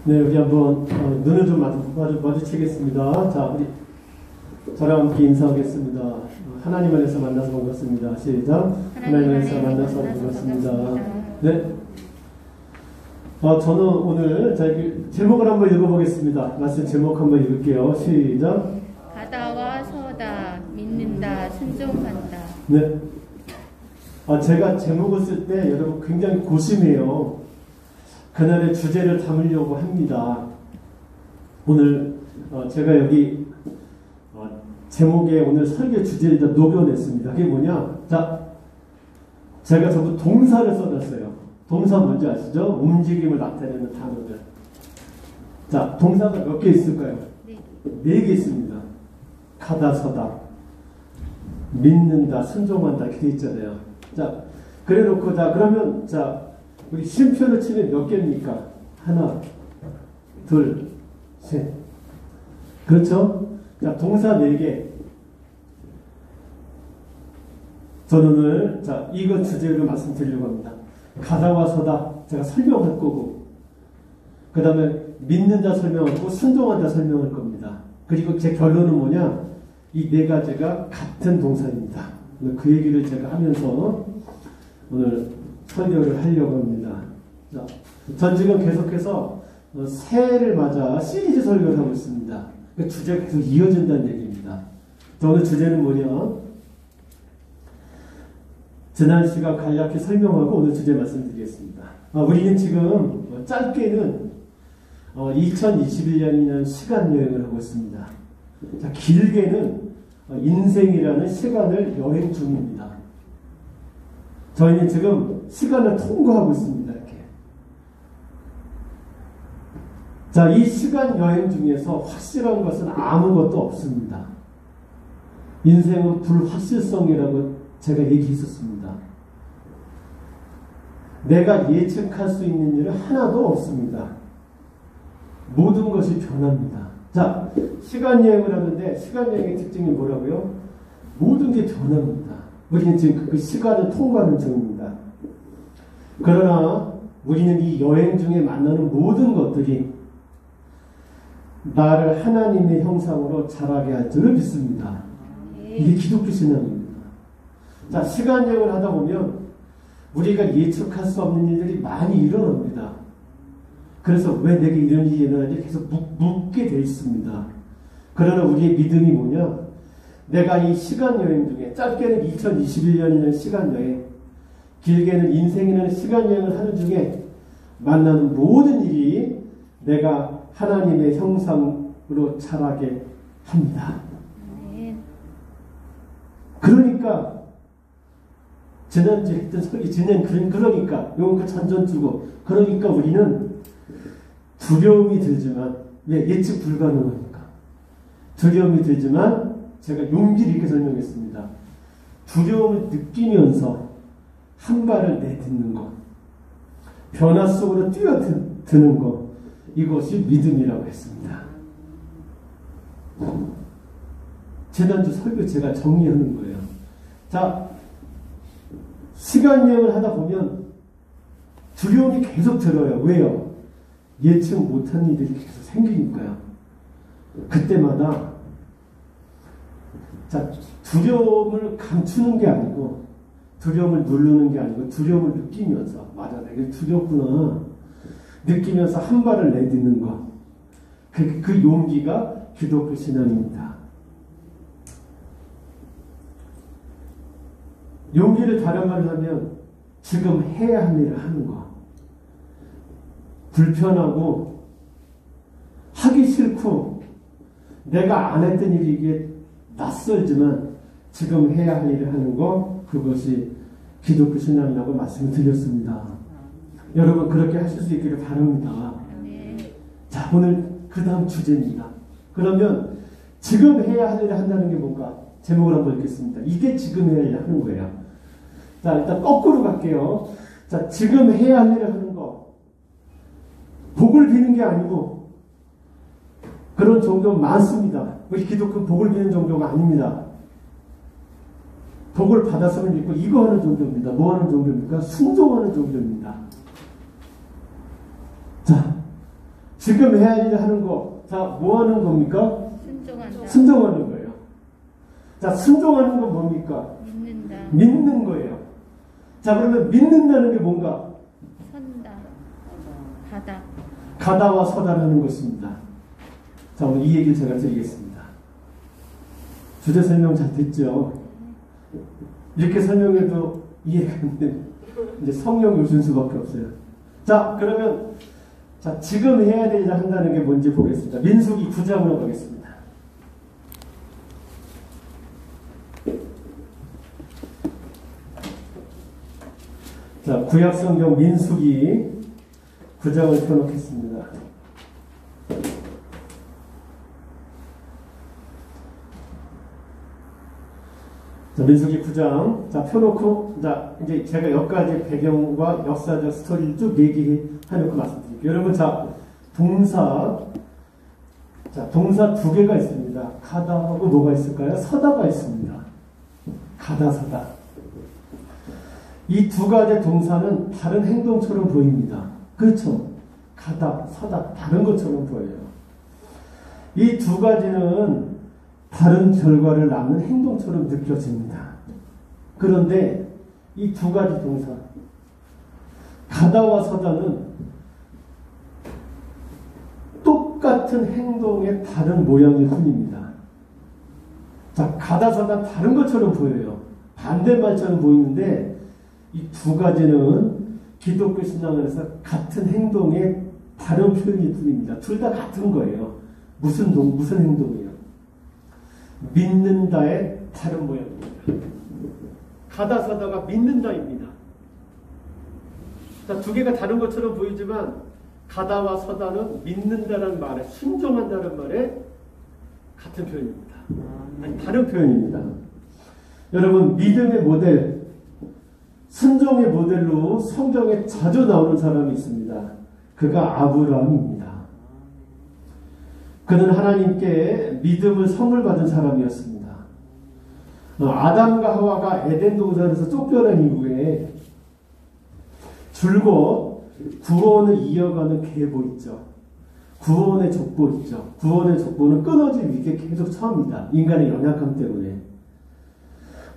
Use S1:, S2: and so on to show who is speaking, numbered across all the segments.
S1: 네, 우리 한번 눈을 좀 마주치겠습니다. 자, 우리 저랑 함께 인사하겠습니다. 하나님 안에서 만나서 반갑습니다. 시작. 하나님 안에서 만나서 반갑습니다. 네. 저는 오늘 제목을 한번 읽어보겠습니다. 말씀 제목 한번 읽을게요. 시작.
S2: 가다와 서다, 믿는다, 순종한다.
S1: 네. 제가 제목을 쓸 때 여러분 굉장히 고심해요. 그날의 주제를 담으려고 합니다. 오늘 제가 여기 제목에 오늘 설교 주제를 다 녹여냈습니다. 그게 뭐냐? 자, 제가 전부 동사를 써놨어요. 동사 뭔지 아시죠? 움직임을 나타내는 단어들. 자, 동사가 몇 개 있을까요? 네 개 있습니다. 가다, 서다, 믿는다, 순종한다 이렇게 돼 있잖아요. 자, 그래 놓고 그러면 우리 쉼표를 치면 몇 개입니까? 하나, 둘, 셋. 그렇죠? 자, 동사 4개. 저는 오늘, 이거 주제로 말씀드리려고 합니다. 가다와 서다, 제가 설명할 거고, 그 다음에 믿는다 설명할 거고, 순종한다 설명할 겁니다. 그리고 제 결론은 뭐냐? 이 4가지가 같은 동사입니다. 그 얘기를 제가 하면서 오늘 설교를 하려고 합니다. 자, 전 지금 계속해서 새해를 맞아 시리즈 설교를 하고 있습니다. 그 주제가 계속 이어진다는 얘기입니다. 오늘 주제는 뭐냐? 지난 시간 간략히 설명하고 오늘 주제 말씀드리겠습니다. 우리는 지금 짧게는 2021년이라는 시간여행을 하고 있습니다. 자, 길게는 인생이라는 시간을 여행 중입니다. 저희는 지금 시간을 통과하고 있습니다. 이렇게. 자, 이 시간 여행 중에서 확실한 것은 아무것도 없습니다. 인생은 불확실성이라고 제가 얘기했었습니다. 내가 예측할 수 있는 일은 하나도 없습니다. 모든 것이 변합니다. 자, 시간 여행을 하는데 시간 여행의 특징이 뭐라고요? 모든 게 변합니다. 우리는 지금 그 시간을 통과하는 중입니다. 그러나 우리는 이 여행 중에 만나는 모든 것들이 나를 하나님의 형상으로 자라게 할 줄을 믿습니다. 이게 기독교 신앙입니다. 자, 시간 여행을 하다 보면 우리가 예측할 수 없는 일들이 많이 일어납니다. 그래서 왜 내게 이런 일이 일어나는지 계속 묻게 돼 있습니다. 그러나 우리의 믿음이 뭐냐? 내가 이 시간 여행 중에 짧게는 2021년이라는 시간 여행, 길게는 인생이라는 시간 여행을 하는 중에 만나는 모든 일이 내가 하나님의 형상으로 자라게 합니다. 그러니까 지난주에 했던 설교, 그러니까 요건 그 전전주고, 그러니까 우리는 두려움이 들지만, 왜? 예측 불가능하니까 두려움이 들지만 제가 용기를 이렇게 설명했습니다. 두려움을 느끼면서 한 발을 내딛는 것, 변화 속으로 뛰어드는 것, 이것이 믿음이라고 했습니다. 지난주 설교 제가 정리하는 거예요. 자, 시간 여행을 하다 보면 두려움이 계속 들어요. 왜요? 예측 못한 일들이 계속 생기니까요. 그때마다 두려움을 감추는 게 아니고, 두려움을 누르는 게 아니고, 두려움을 느끼면서, 맞아, 내가 두렵구나 느끼면서 한 발을 내딛는 것, 그 용기가 기독교 신앙입니다. 용기를 다른 말로 하면 지금 해야 할 일을 하는 것, 불편하고 하기 싫고 내가 안 했던 일이 이게 낯설지만 지금 해야 할 일을 하는 것, 그것이 기독교 신앙이라고 말씀을 드렸습니다. 여러분 그렇게 하실 수 있기를 바랍니다. 자, 오늘 그 다음 주제입니다. 그러면 지금 해야 할 일을 한다는 게 뭔가? 제목을 한번 읽겠습니다. 이게 지금 해야 할 일을 하는 거예요. 자, 일단 거꾸로 갈게요. 자, 지금 해야 할 일을 하는 거, 복을 비는 게 아니고, 그런 종교 많습니다. 우리 기독교 복을 비는 종교가 아닙니다. 복을 받았으면 믿고 이거 하는 종교입니다. 뭐 하는 종교입니까? 순종하는 종교입니다. 자, 지금 해야 일 하는 거, 자, 뭐 하는 겁니까?
S2: 순종한다.
S1: 순종하는 거예요. 자, 순종하는 건 뭡니까?
S2: 믿는다.
S1: 믿는 거예요. 자, 그러면 믿는다는 게 뭔가?
S2: 선다. 가다.
S1: 가다와 서다라는 것입니다. 자, 오늘 이 얘기를 제가 드리겠습니다. 주제 설명 잘 됐죠? 이렇게 설명해도 이해가 안 되는 이제 성령 요준 수밖에 없어요. 자, 그러면 자, 지금 해야 되지 한다는 게 뭔지 보겠습니다. 민수기 9장으로 가겠습니다. 자, 구약성경 민수기 9장을 펴놓겠습니다. 자, 민수기 9장. 자, 펴놓고, 자, 이제 제가 여기까지 배경과 역사적 스토리를 쭉 얘기해놓고 말씀드릴게요. 여러분, 자, 동사 두 개가 있습니다. 가다하고 뭐가 있을까요? 서다가 있습니다. 가다, 서다. 이 두 가지 동사는 다른 행동처럼 보입니다. 그렇죠? 가다, 서다, 다른 것처럼 보여요. 이 두 가지는 다른 결과를 낳는 행동처럼 느껴집니다. 그런데 이 두 가지 동사, 가다와 서다는 똑같은 행동의 다른 모양일 뿐입니다. 자, 가다, 서다 다른 것처럼 보여요. 반대말처럼 보이는데 이 두 가지는 기독교 신앙에서 같은 행동의 다른 표현일 뿐입니다. 둘 다 같은 거예요. 무슨 행동이에요? 믿는다의 다른 모양입니다. 가다 서다가 믿는다입니다. 자, 두 개가 다른 것처럼 보이지만 가다와 서다는 믿는다는 말에 순종한다는 말에 같은 표현입니다. 아니, 다른 표현입니다. 여러분, 믿음의 모델, 순종의 모델로 성경에 자주 나오는 사람이 있습니다. 그가 아브라함입니다. 그는 하나님께 믿음을 선물 받은 사람이었습니다. 아담과 하와가 에덴 동산에서 쫓겨난 이후에 줄곧 구원을 이어가는 계보 있죠. 구원의 족보 있죠. 구원의 족보는 끊어질 위기에 계속 처합니다. 인간의 연약함 때문에.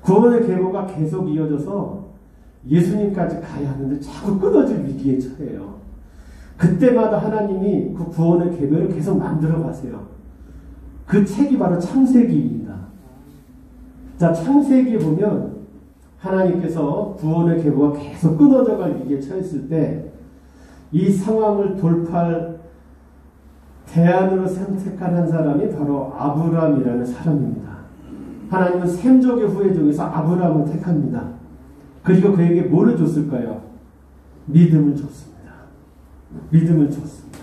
S1: 구원의 계보가 계속 이어져서 예수님까지 가야 하는데 자꾸 끊어질 위기에 처해요. 그때마다 하나님이 그 구원의 계보를 계속 만들어 가세요. 그 책이 바로 창세기입니다. 자, 창세기에 보면 하나님께서 구원의 계보가 계속 끊어져 갈 위기에 처했을 때 이 상황을 돌파할 대안으로 선택한 한 사람이 바로 아브라함이라는 사람입니다. 하나님은 셈족의 후예 중에서 아브라함을 택합니다. 그리고 그에게 뭐를 줬을까요? 믿음을 줬습니다. 믿음을 줬습니다.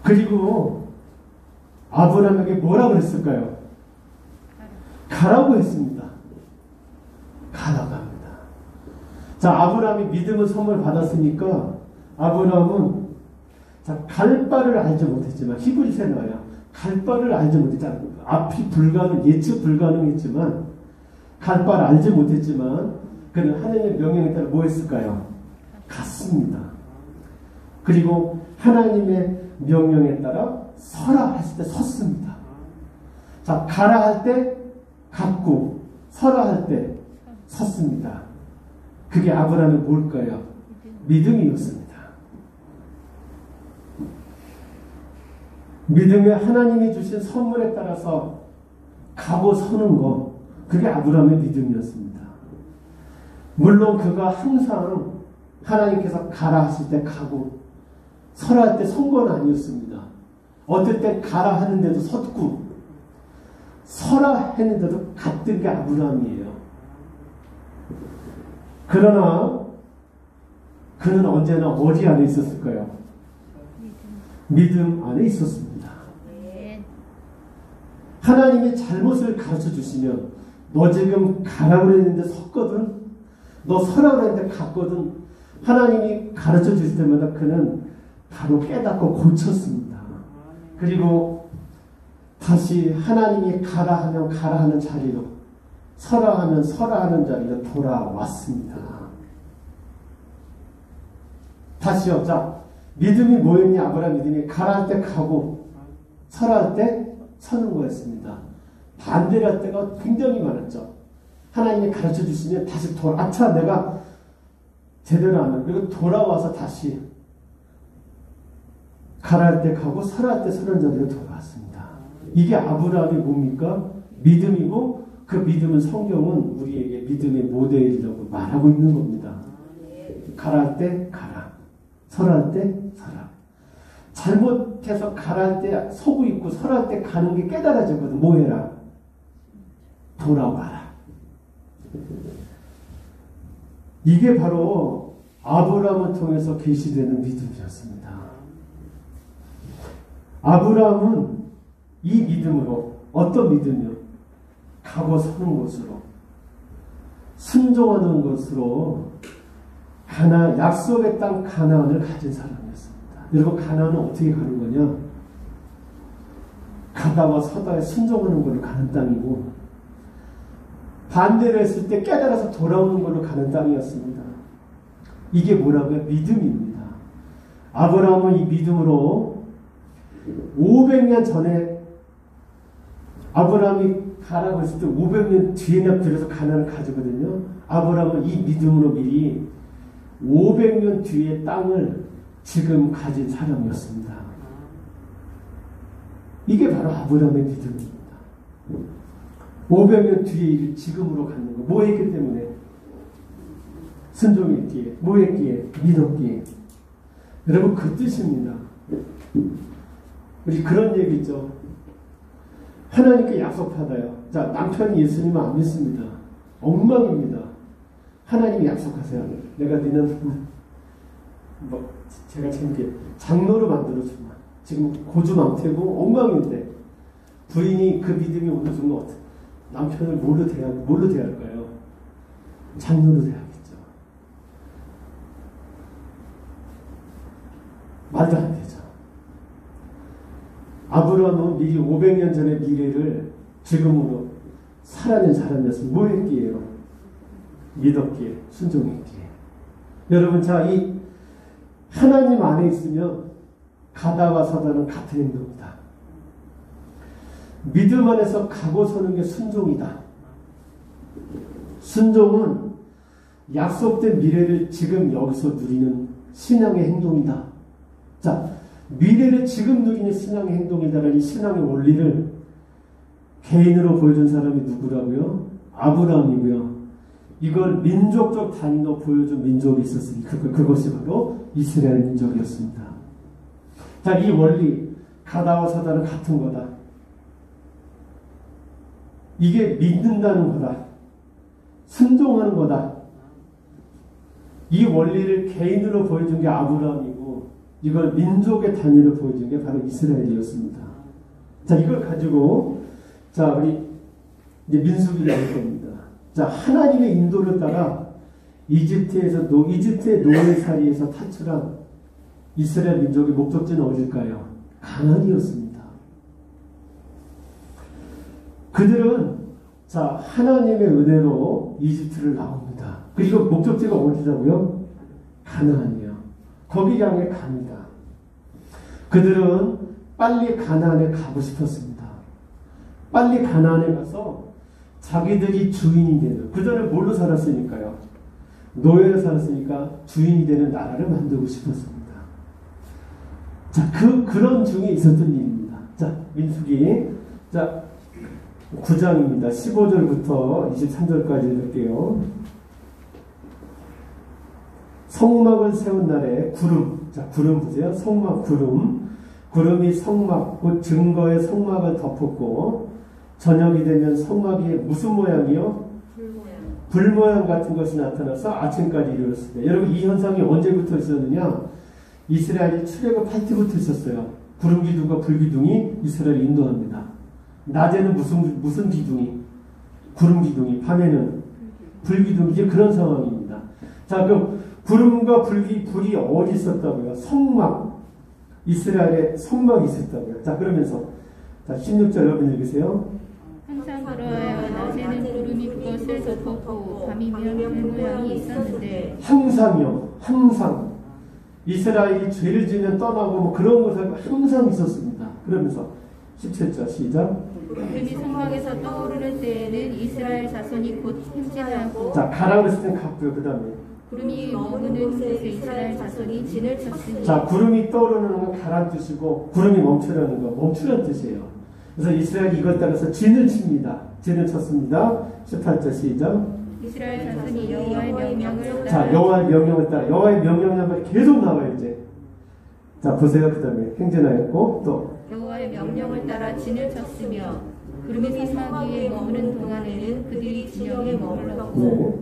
S1: 그리고 아브라함에게 뭐라고 했을까요? 가라고 했습니다. 가라고 합니다. 자, 아브라함이 믿음을 선물 받았으니까 아브라함은 자, 갈 바를 알지 못했지만 히브리서에 나와요. 갈 바를 알지 못했잖아요. 앞이 예측 불가능했지만 갈 바를 알지 못했지만 그는 하나님의 명령에 따라 뭐 했을까요? 갔습니다. 그리고 하나님의 명령에 따라 서라 했을 때 섰습니다. 자, 가라 할 때 갔고 서라 할 때 섰습니다. 그게 아브라함의 뭘까요? 믿음이었습니다. 믿음에 하나님이 주신 선물에 따라서 가고 서는 것, 그게 아브라함의 믿음이었습니다. 물론 그가 항상 하나님께서 가라 하실 때 가고 서라 할 때 선 건 아니었습니다. 어떨 때 가라 하는데도 섰고 서라 했는데도 갔던 게 아브라함이에요. 그러나 그는 언제나 어디 안에 있었을까요? 믿음 안에 있었습니다. 하나님이 잘못을 가르쳐 주시면 너 지금 가라고 그랬는데 섰거든, 너 서라고 그랬는데 갔거든, 하나님이 가르쳐 주실 때마다 그는 바로 깨닫고 고쳤습니다. 그리고 다시 하나님이 가라 하면 가라 하는 자리로, 서라 하면 서라 하는 자리로 돌아왔습니다. 다시요. 자, 믿음이 뭐였냐? 아브라함 믿음이 가라 할 때 가고 서라 할 때 서는 거였습니다. 반대를 할 때가 굉장히 많았죠. 하나님이 가르쳐 주시면 다시 아차 내가 제대로 안 하고 그리고 돌아와서 다시 가라 할 때 가고 서라 할 때 서는 자리로 돌아왔습니다. 이게 아브라함이 뭡니까? 믿음이고 그 믿음은 성경은 우리에게 믿음의 모델이라고 말하고 있는 겁니다. 가라 할 때 가라. 서라 할 때 서라. 잘못해서 가라 할 때 서고 있고 서라 할 때 가는 게 깨달아지거든. 뭐 해라? 돌아와라. 이게 바로 아브라함을 통해서 계시되는 믿음이었습니다. 아브라함은 이 믿음으로 어떤 믿음이요? 가고 서는 것으로 순종하는 것으로 약속의 땅 가나안을 가진 사람이었습니다. 여러분 가나안은 어떻게 가는 거냐? 가다와 서다에 순종하는 걸로 가는 땅이고 반대를 했을 때 깨달아서 돌아오는 걸로 가는 땅이었습니다. 이게 뭐라고요? 믿음입니다. 아브라함은 이 믿음으로 500년 전에 아브라함이 가라고 했을 때 500년 뒤에나 들여서 가나안을 가지거든요. 아브라함은 이 믿음으로 미리 500년 뒤의 땅을 지금 가진 사람이었습니다. 이게 바로 아브라함의 믿음입니다. 500년 뒤의 일을 지금으로 갖는 거. 뭐 했기 때문에? 순종했기에. 뭐 했기에? 믿었기에. 여러분 그 뜻입니다. 우리 그런 얘기 있죠. 하나님께 약속하다요. 자, 남편이 예수님을 안 믿습니다. 엉망입니다. 하나님이 약속하세요. 내가 너는 제가 재밌게 장로로 만들어주마. 지금 고주망태고 엉망인데 부인이 그 믿음이 어느 순간 어떻게 남편을 뭘로 대할까요? 장로로 대하겠죠. 말도 안 되죠. 아브라함은 미리 500년 전의 미래를 지금으로 살아낸 사람이었습니다. 뭐 했기에요? 믿었기에, 순종했기에. 여러분, 자, 이 하나님 안에 있으면 가다와 서다는 같은 행동이다. 믿음 안에서 가고 서는 게 순종이다. 순종은 약속된 미래를 지금 여기서 누리는 신앙의 행동이다. 자, 미래를 지금 누리는 신앙의 행동이다라는 이 신앙의 원리를 개인으로 보여준 사람이 누구라고요? 아브라함이고요. 이걸 민족적 단위로 보여준 민족이 있었으니 그것이 바로 이스라엘 민족이었습니다. 자, 이 원리 가다와 서다는 같은 거다. 이게 믿는다는 거다. 순종하는 거다. 이 원리를 개인으로 보여준 게 아브라함이고 이걸 민족의 단위로 보여준 게 바로 이스라엘이었습니다. 자, 이걸 가지고 자, 우리 이제 민수기를 할 겁니다. 자, 하나님의 인도를 따라 이집트의 노예살이에서 탈출한 이스라엘 민족의 목적지는 어딜까요? 가나안이었습니다. 그들은 자, 하나님의 은혜로 이집트를 나옵니다. 그리고 목적지가 어디라고요? 가나안이요. 거기 향해 갑니다. 그들은 빨리 가나안에 가고 싶었습니다. 빨리 가나안에 가서 자기들이 주인이 되는, 그전에 뭘로 살았으니까요? 노예로 살았으니까 주인이 되는 나라를 만들고 싶었습니다. 자, 그런 중에 있었던 일입니다. 자, 민수기. 자, 9장입니다. 15절부터 23절까지 읽을게요. 성막을 세운 날에 구름. 자, 구름 보세요. 성막 구름. 구름이 성막, 곧 증거의 성막을 덮었고, 저녁이 되면 성막이 무슨 모양이요? 불 모양 같은 것이 나타나서 아침까지 이르렀습니다. 여러분, 이 현상이 언제부터 있었느냐? 이스라엘이 출애굽할 때부터 있었어요. 구름 기둥과 불 기둥이 이스라엘을 인도합니다. 낮에는 무슨 기둥이? 구름 기둥이, 밤에는 불 기둥이. 이제 그런 상황입니다. 자, 그럼 구름과 불이 어디 있었다고요? 성막. 이스라엘에 성막이 있었다고요. 자, 그러면서 자, 16절 여러분 읽으세요.
S2: 항상 그러하여 낮에는 구름이 그것을 덮었고 밤이면 불 모양이 있었는데
S1: 항상이요. 항상. 이스라엘이 죄를 지면 떠나고 뭐 그런 것을 항상 있었습니다. 그러면서 17절 시작.
S2: 구름이 성막에서 떠오르는 때에는 이스라엘 자손이 곧 행진하고
S1: 자, 가라 그랬을 땐 갔고요. 그 다음에
S2: 구름이 머무는 곳에 이스라엘 자손이 진을 쳤으니.
S1: 자, 구름이 떠오르는 건 가란 뜻이고 구름이 멈추라는 건 멈추라는 뜻이에요. 그래서 이스라엘이 이것 따라서 진을 칩니다. 진을 쳤습니다. 18절 시작.
S2: 이스라엘 자손이 여호와의 명령을
S1: 자,
S2: 따라
S1: 여호와의 명령을 따라 여호와의 명령이란 말이 계속 나와요. 이제 자, 보세요. 그 다음에 행진하였고 또
S2: 여호와의 명령을 따라 진을 쳤으며 구름이 성막 위에 머무는 동안에는 그들이 진영에 머물렀고
S1: 네.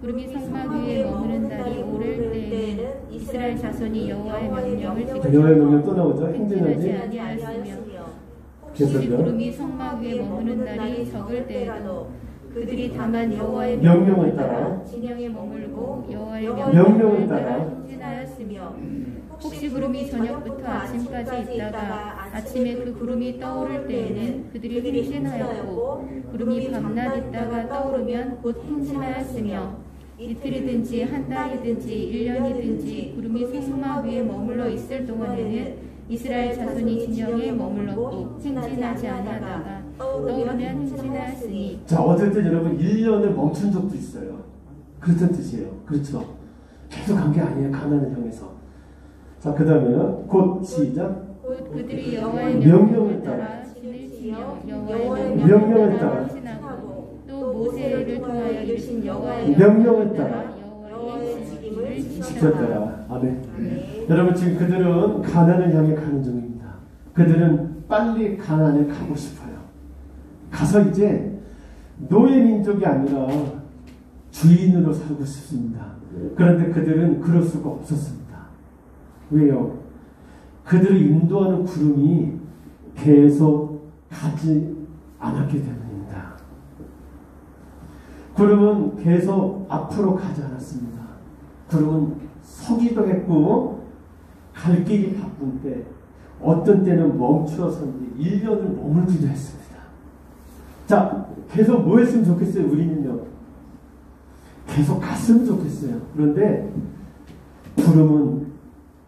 S2: 구름이 성막 위에 머무는 달이 오를 때에는 이스라엘 자손이 여호와의 명령을
S1: 여호와의 명령 또 나오죠.
S2: 행진하지
S1: 행진하지.
S2: 아니하였으며
S1: 계속요.
S2: 혹시 구름이 성막 위에 머무는 날이 적을 때에도 그들이 다만 여호와의
S1: 명령을 따라
S2: 진영에 머물고 여호와의
S1: 명령을
S2: 명령을
S1: 따라
S2: 따라 행진하였으며 혹시 구름이 저녁부터 아침까지 있다가 아침에 그 구름이 떠오를 때에는 그들이 행진하였고 구름이 밤낮 있다가 떠오르면 곧 행진하였으며 이틀이든지 한 달이든지 1년이든지 구름이 성막 위에 머물러 있을 동안에는 이스라엘 자손이 진영에 머물렀고 행진하지 아니하다가 떠오르면 행진하였으니.
S1: 자, 어쨌든 여러분 1년을 멈춘 적도 있어요. 그렇다는 뜻이에요. 그렇죠. 계속 간 게 아니에요. 가나안을 향해서. 자, 그 다음에는 곧 시작.
S2: 곧 그들이 여호와의
S1: 명령을 따라
S2: 진을 치며 여호와의
S1: 명령을 따라
S2: 행진하고 또 모세를 통하여 이르신 여호와의
S1: 명령을 따라
S2: 여호와의 책임을
S1: 지켰더라. 아멘. 여러분 지금 그들은 가나안을 향해 가는 중입니다. 그들은 빨리 가나안에 가고 싶어요. 가서 이제 노예 민족이 아니라 주인으로 살고 싶습니다. 그런데 그들은 그럴 수가 없었습니다. 왜요? 그들을 인도하는 구름이 계속 가지 않았기 때문입니다. 구름은 계속 앞으로 가지 않았습니다. 구름은 서기도 했고 갈 길이 바쁜 때 어떤 때는 멈추어서 1년을 머물기도 했습니다. 자, 계속 뭐 했으면 좋겠어요? 우리는요. 계속 갔으면 좋겠어요. 그런데 구름은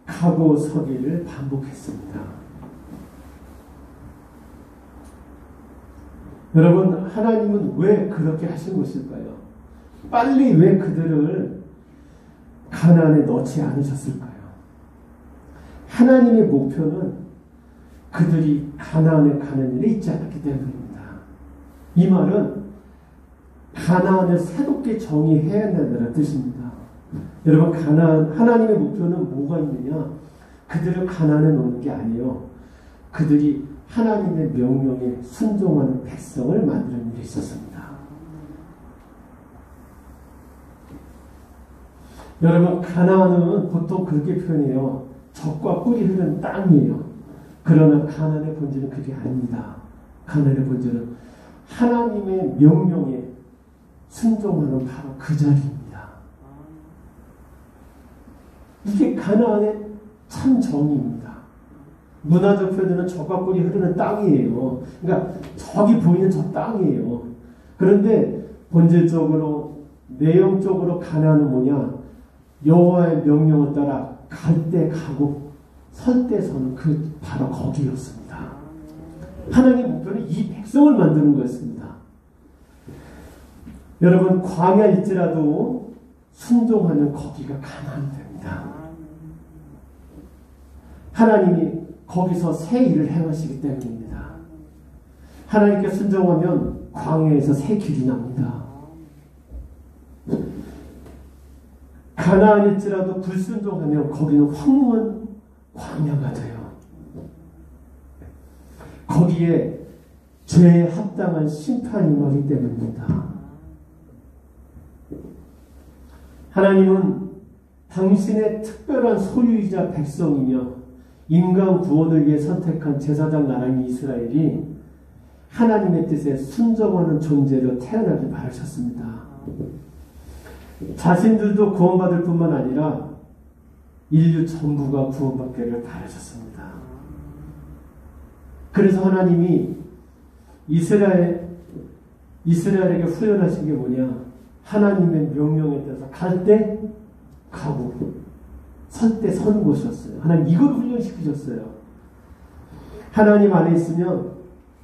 S1: 가고 서기를 반복했습니다. 여러분, 하나님은 왜 그렇게 하신 것일까요? 빨리 왜 그들을 가나안에 넣지 않으셨을까요? 하나님의 목표는 그들이 가나안에 가는 일에 있지 않았기 때문입니다. 이 말은 가나안을 새롭게 정의해야 된다는 뜻입니다. 여러분, 가나안, 하나님의 목표는 뭐가 있느냐? 그들을 가나안에 놓는 게 아니에요. 그들이 하나님의 명령에 순종하는 백성을 만드는 일이 있었습니다. 여러분, 가나안은 보통 그렇게 표현해요. 젖과 꿀이 흐르는 땅이에요. 그러나 가나안의 본질은 그게 아닙니다. 가나안의 본질은 하나님의 명령에 순종하는 바로 그 자리입니다. 이게 가나안의 참 정의입니다. 문화적 표현은 젖과 꿀이 흐르는 땅이에요. 그러니까 저기 보이는 저 땅이에요. 그런데 본질적으로 내용적으로 가나안은 뭐냐? 여호와의 명령을 따라 갈 때 가고 설 때 서는 그 바로 거기였습니다. 하나님의 목표는 이 백성을 만드는 거였습니다. 여러분, 광야일지라도 순종하면 거기가 가나안이 됩니다. 하나님이 거기서 새 일을 행하시기 때문입니다. 하나님께 순종하면 광야에서 새 길이 납니다. 가나안일지라도 불순종하면 거기는 황무한 광야가 돼요. 거기에 죄에 합당한 심판이 임하기 때문입니다. 하나님은 당신의 특별한 소유이자 백성이며 인간 구원을 위해 선택한 제사장 나라인 이스라엘이 하나님의 뜻에 순종하는 존재로 태어나길 바라셨습니다. 자신들도 구원받을 뿐만 아니라 인류 전부가 구원받기를 바라셨습니다. 그래서 하나님이 이스라엘에게 후련하신 게 뭐냐? 하나님의 명령에 따라서 갈 때 가고 설 때 서는 것이었어요. 하나님 이걸 훈련시키셨어요. 하나님 안에 있으면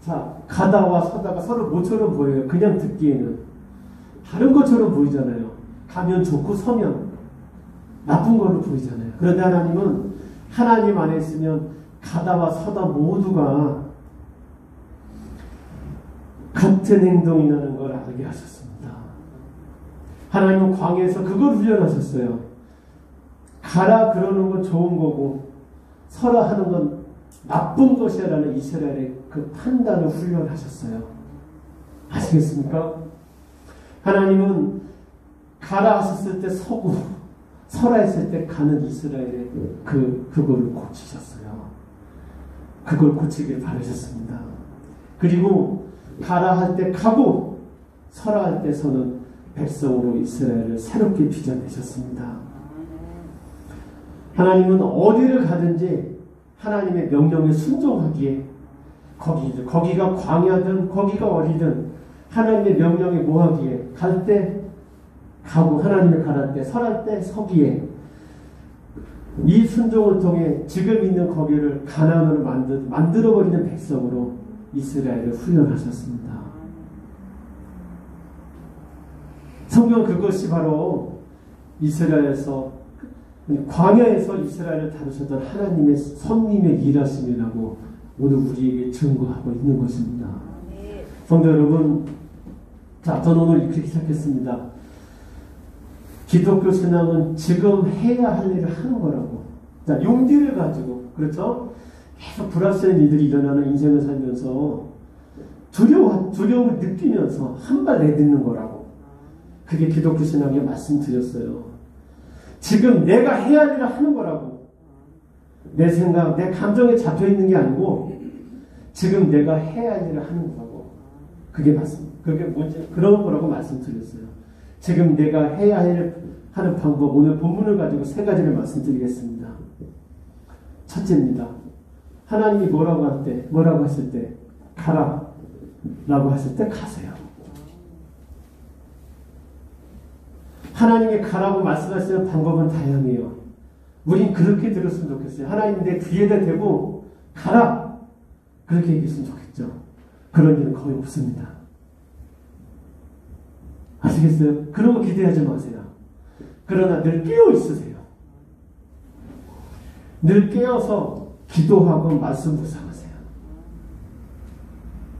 S1: 자 가다와 서다가 서로 모처럼 보여요. 그냥 듣기에는 다른 것처럼 보이잖아요. 가면 좋고 서면 나쁜 걸로 보이잖아요. 그런데 하나님은 하나님 안에 있으면 가다와 서다 모두가 같은 행동이 나는 걸 알게 하셨습니다. 하나님은 광야에서 그걸 훈련하셨어요. 가라 그러는 건 좋은 거고 서라 하는 건 나쁜 것이라는 이스라엘의 그 판단을 훈련하셨어요. 아시겠습니까? 하나님은 가라 하셨을 때 서고 서라 했을 때 가는 이스라엘의 그거를 고치셨어요. 그걸 고치길 바라셨습니다. 그리고 가라 할 때 가고 서라 할 때 서는 백성으로 이스라엘을 새롭게 빚어내셨습니다. 하나님은 어디를 가든지 하나님의 명령에 순종하기에 거기가 광야든 거기가 어디든 하나님의 명령에 뭐하기에 갈 때 가고 하나님의 가랄 때 설할 때 서기에 이 순종을 통해 지금 있는 거기를 가나안으로 만들어버리는 백성으로 이스라엘을 훈련하셨습니다. 성경은 그것이 바로 이스라엘에서 광야에서 이스라엘을 다루셨던 하나님의 성님의 일하심이라고 오늘 우리에게 증거하고 있는 것입니다. 성도 여러분, 자, 저는 오늘 이렇게 시작했습니다. 기독교 신앙은 지금 해야 할 일을 하는 거라고. 자, 용기를 가지고, 그렇죠? 계속 불확실한 일들이 일어나는 인생을 살면서 두려움을 느끼면서 한 발 내딛는 거라고. 그게 기독교 신앙의 말씀드렸어요. 지금 내가 해야 할 일을 하는 거라고. 내 생각, 내 감정에 잡혀 있는 게 아니고 지금 내가 해야 할 일을 하는 거라고. 그게 뭔지 그런 거라고 말씀드렸어요. 지금 내가 해야 할 일을 하는 방법, 오늘 본문을 가지고 세 가지를 말씀드리겠습니다. 첫째입니다. 하나님이 뭐라고 하실 때 가라 라고 하실 때 가세요. 하나님이 가라고 말씀하시는 방법은 다양해요. 우린 그렇게 들었으면 좋겠어요. 하나님 내 귀에다 대고 가라 그렇게 얘기했으면 좋겠죠. 그런 일은 거의 없습니다. 아시겠어요? 그런 거 기대하지 마세요. 그러나 늘 깨어 있으세요. 늘 깨어서 기도하고 말씀 묵상하세요.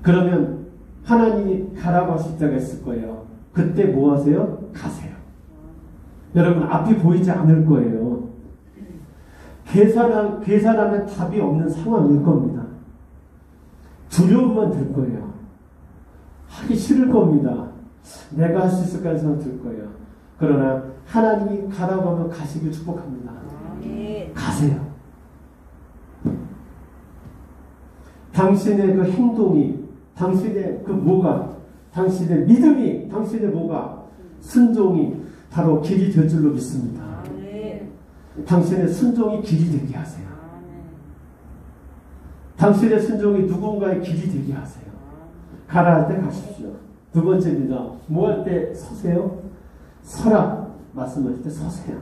S1: 그러면 하나님이 가라고 하실 때가 있을 거예요. 그때 뭐 하세요? 가세요. 여러분 앞이 보이지 않을 거예요. 계산하면 답이 없는 상황일 겁니다. 두려움만 들 거예요. 하기 싫을 겁니다. 내가 할 수 있을까 하는 생각 들 거예요. 그러나 하나님이 가라고 하면 가시길 축복합니다. 가세요. 당신의 그 행동이, 당신의 그 뭐가, 당신의 믿음이, 당신의 뭐가, 순종이 바로 길이 될 줄로 믿습니다. 당신의 순종이 길이 되게 하세요. 당신의 순종이 누군가의 길이 되게 하세요. 가라 할 때 가십시오. 두 번째입니다. 뭐 할 때 서세요? 서라 말씀하실 때 서세요.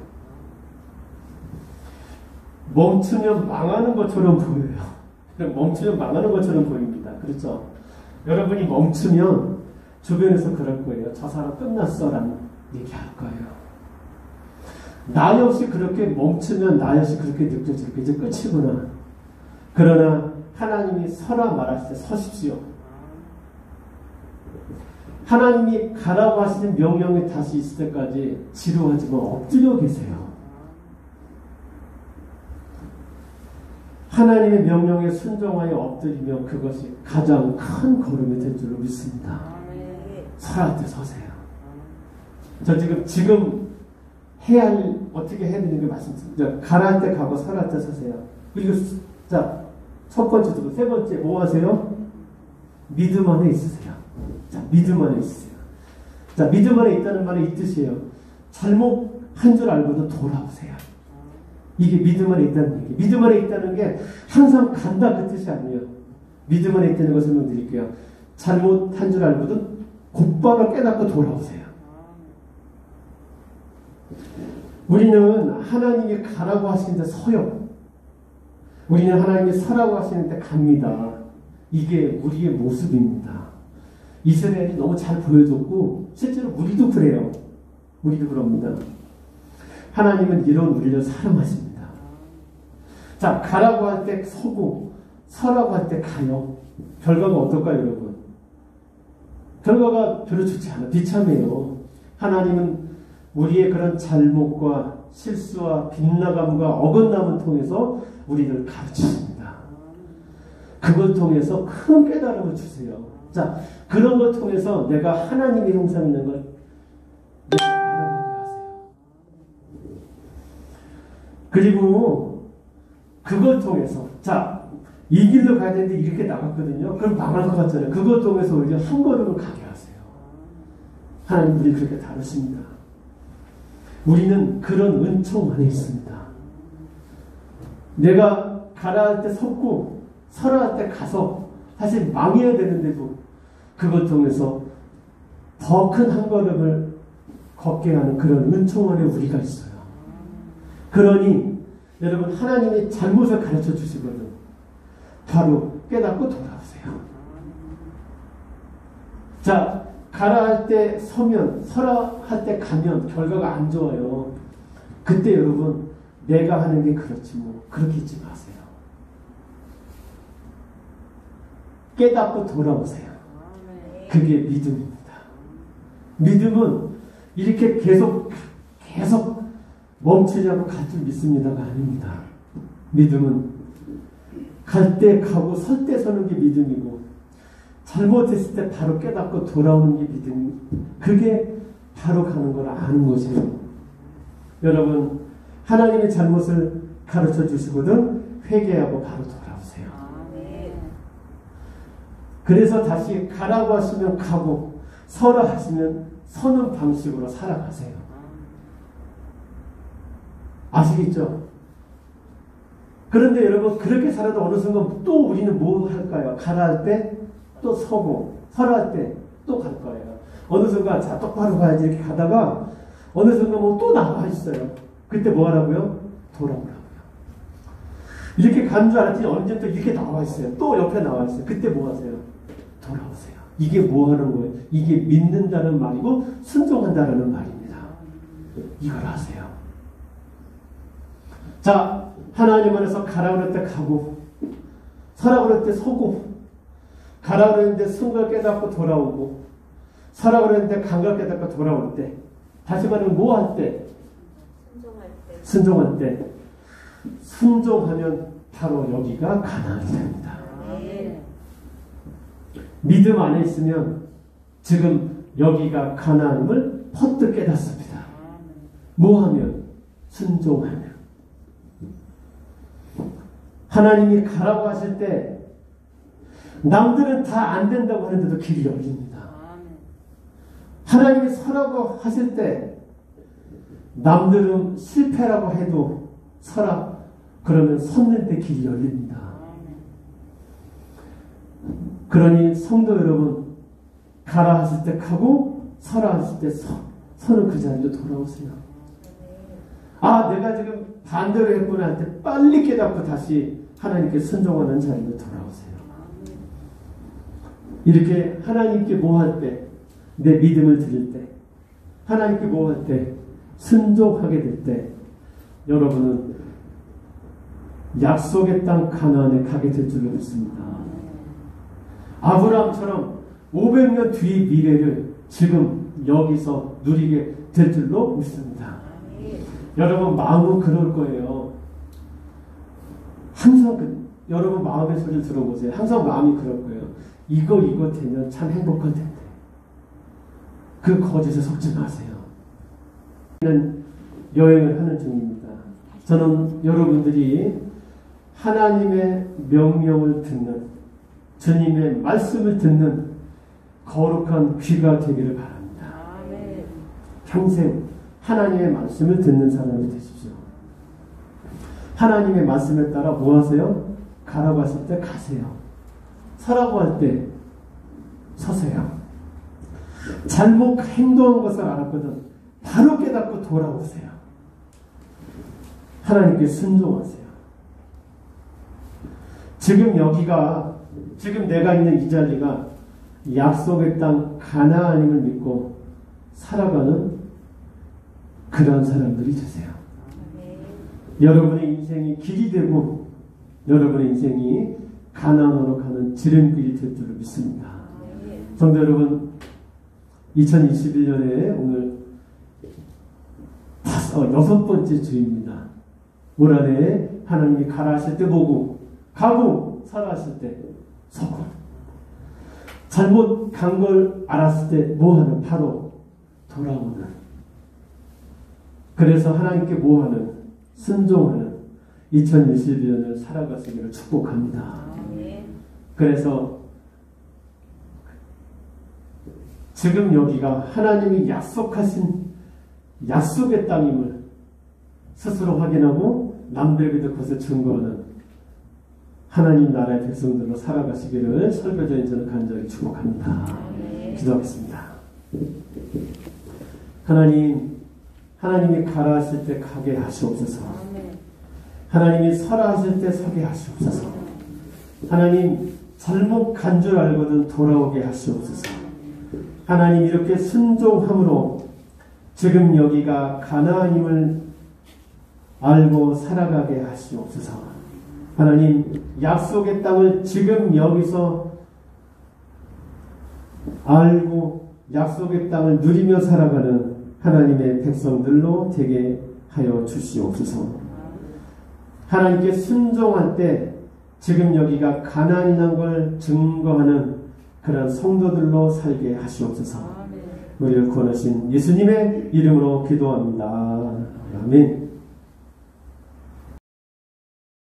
S1: 멈추면 망하는 것처럼 보여요. 멈추면 망하는 것처럼 보입니다. 그렇죠? 여러분이 멈추면 주변에서 그럴 거예요. 저 사람 끝났어 라는 얘기할 거예요. 나 역시 그렇게 멈추면 나 역시 그렇게 느껴질 거예요. 이제 끝이구나. 그러나 하나님이 서라 말하실 때 서십시오. 하나님이 가라고 하시는 명령이 다시 있을 때까지 지루하지만 엎드려 계세요. 하나님의 명령에 순종하여 엎드리면 그것이 가장 큰 걸음이 될 줄로 믿습니다. 서라 할 때 서세요. 저 지금 해야 할, 어떻게 해야 되는 게 말씀드립니다. 가라 할 때 가고 서라 할 때 서세요. 그리고 자, 첫 번째, 두 번째, 세 번째 뭐 하세요? 믿음 안에 있으세요. 자, 믿음 안에 있으세요. 자, 믿음 안에 있다는 말은 이 뜻이에요. 잘못한 줄 알고도 돌아오세요. 이게 믿음 안에 있다는 얘기. 믿음 안에 있다는 게 항상 간다 그 뜻이 아니에요. 믿음 안에 있다는 것을 설명드릴게요. 잘못한 줄 알고도 곧바로 깨닫고 돌아오세요. 우리는 하나님이 가라고 하시는데 서요. 우리는 하나님이 서라고 하시는데 갑니다. 이게 우리의 모습입니다. 이스라엘이 너무 잘 보여줬고 실제로 우리도 그래요. 우리도 그럽니다. 하나님은 이런 우리를 사랑하십니다. 자, 가라고 할 때 서고 서라고 할 때 가요. 결과가 어떨까요, 여러분? 결과가 별로 좋지 않아. 비참해요. 하나님은 우리의 그런 잘못과 실수와 빗나감과 어긋남을 통해서 우리를 가르치십니다. 그걸 통해서 큰 깨달음을 주세요. 자, 그런 걸 통해서 내가 하나님의 형상이 있는 걸 내가 알아가게 하세요. 그리고 그걸 통해서 자, 이 길로 가야 되는데 이렇게 나갔거든요. 그럼 망할 것 같잖아요. 그걸 통해서 오히려 한 걸음을 가게 하세요. 하나님 우리 그렇게 다루십니다. 우리는 그런 은총 안에 있습니다. 내가 가라 할 때 섰고 서라 할 때 가서 사실 망해야 되는데도 그걸 통해서 더 큰 한 걸음을 걷게 하는 그런 은총 안에 우리가 있어요. 그러니 여러분 하나님이 잘못을 가르쳐 주시거든 바로 깨닫고 돌아오세요. 자, 가라 할 때 서면 서라 할 때 가면 결과가 안 좋아요. 그때 여러분 내가 하는 게 그렇지 뭐 그렇게 있지 마세요. 깨닫고 돌아오세요. 그게 믿음입니다. 믿음은 이렇게 계속 멈추지 않고 갈 줄 믿습니다가 아닙니다. 믿음은 갈 때 가고 설 때 서는 게 믿음이고 잘못했을 때 바로 깨닫고 돌아오는 게 믿음이 그게 바로 가는 걸 아는 것이에요. 여러분 하나님의 잘못을 가르쳐 주시거든 회개하고 바로 돌아오세요. 그래서 다시 가라고 하시면 가고 서라 하시면 서는 방식으로 살아가세요. 아시겠죠? 그런데 여러분 그렇게 살아도 어느 순간 또 우리는 뭐 할까요? 가라 할 때 또 서고 서라 할 때 또 갈 거예요. 어느 순간 자 똑바로 가야지 이렇게 가다가 어느 순간 뭐 또 나와 있어요. 그때 뭐 하라고요? 돌아오라고요. 이렇게 간 줄 알았더니 언제 또 이렇게 나와 있어요. 또 옆에 나와 있어요. 그때 뭐 하세요? 돌아오세요. 이게 뭐 하는 거예요? 이게 믿는다는 말이고 순종한다는 말입니다. 이걸 하세요. 자, 하나님 안에서 가라 그럴 때 가고 서라 그럴 때 서고 가라 그랬는데 순간 깨닫고 돌아오고 서라 그랬는데 감각 깨닫고 돌아올 때 다시 말하면 뭐 할 때? 순종할 때 순종하면 바로 여기가 가나안이 됩니다. 믿음 안에 있으면 지금 여기가 가나안임을 퍼뜩 깨닫습니다. 뭐 하면? 순종하면. 하나님이 가라고 하실 때 남들은 다 안 된다고 하는데도 길이 열립니다. 하나님이 서라고 하실 때 남들은 실패라고 해도 서라 그러면 섰는데 길이 열립니다. 그러니 성도 여러분 가라 하실 때 가고 서라 하실 때 서는 그 자리로 돌아오세요. 아 내가 지금 반대로 했구나 할 때 빨리 깨닫고 다시 하나님께 순종하는 자리로 돌아오세요. 이렇게 하나님께 뭐 할 때 내 믿음을 드릴 때 하나님께 뭐 할 때 순종하게 될 때 여러분은 약속의 땅 가나안에 가게 될 줄로 믿습니다. 아브라함처럼 500년 뒤의 미래를 지금 여기서 누리게 될 줄로 믿습니다. 여러분 마음은 그럴 거예요. 항상 여러분 마음의 소리를 들어보세요. 항상 마음이 그럴 거예요. 이거 되면 참 행복할 텐데. 그 거짓에 속지 마세요. 저는 여행을 하는 중입니다. 저는 여러분들이 하나님의 명령을 듣는 주님의 말씀을 듣는 거룩한 귀가 되기를 바랍니다. 평생 하나님의 말씀을 듣는 사람이 되십시오. 하나님의 말씀에 따라 뭐 하세요? 가라고 하실 때 가세요. 서라고 할 때 서세요. 잘못 행동한 것을 알았거든 바로 깨닫고 돌아오세요. 하나님께 순종하세요. 지금 여기가, 지금 내가 있는 이 자리가 약속의 땅 가나안임을 믿고 살아가는 그런 사람들이 되세요. 여러분의 인생이 길이 되고 여러분의 인생이 가나안으로 가는 지름길이 될 줄을 믿습니다. 성도 여러분, 2021년에 오늘 6번째 주입니다. 올 한해 하나님이 가라 하실 때 보고, 가고 서라 하실 때 서고, 잘못 간 걸 알았을 때 뭐하는? 바로 돌아오는. 그래서 하나님께 뭐하는? 순종하는 2021년을 살아가시기를 축복합니다. 그래서 지금 여기가 하나님이 약속하신 약속의 땅임을 스스로 확인하고 남들에게도 그것을 증거하는 하나님 나라의 백성들로 살아가시기를 설교자인 저는 간절히 축복합니다. 기도하겠습니다. 하나님이 가라 하실 때 가게 하시옵소서. 하나님이 서라 하실 때 서게 하시옵소서. 하나님, 잘못 간 줄 알고는 돌아오게 하시옵소서. 하나님, 이렇게 순종함으로 지금 여기가 가나안임을 알고 살아가게 하시옵소서. 하나님, 약속의 땅을 지금 여기서 알고 약속의 땅을 누리며 살아가는 하나님의 백성들로 되게 하여 주시옵소서. 하나님께 순종할 때 지금 여기가 가나안이라는 걸 증거하는 그런 성도들로 살게 하시옵소서. 우리를 구원하신 예수님의 이름으로 기도합니다. 아멘.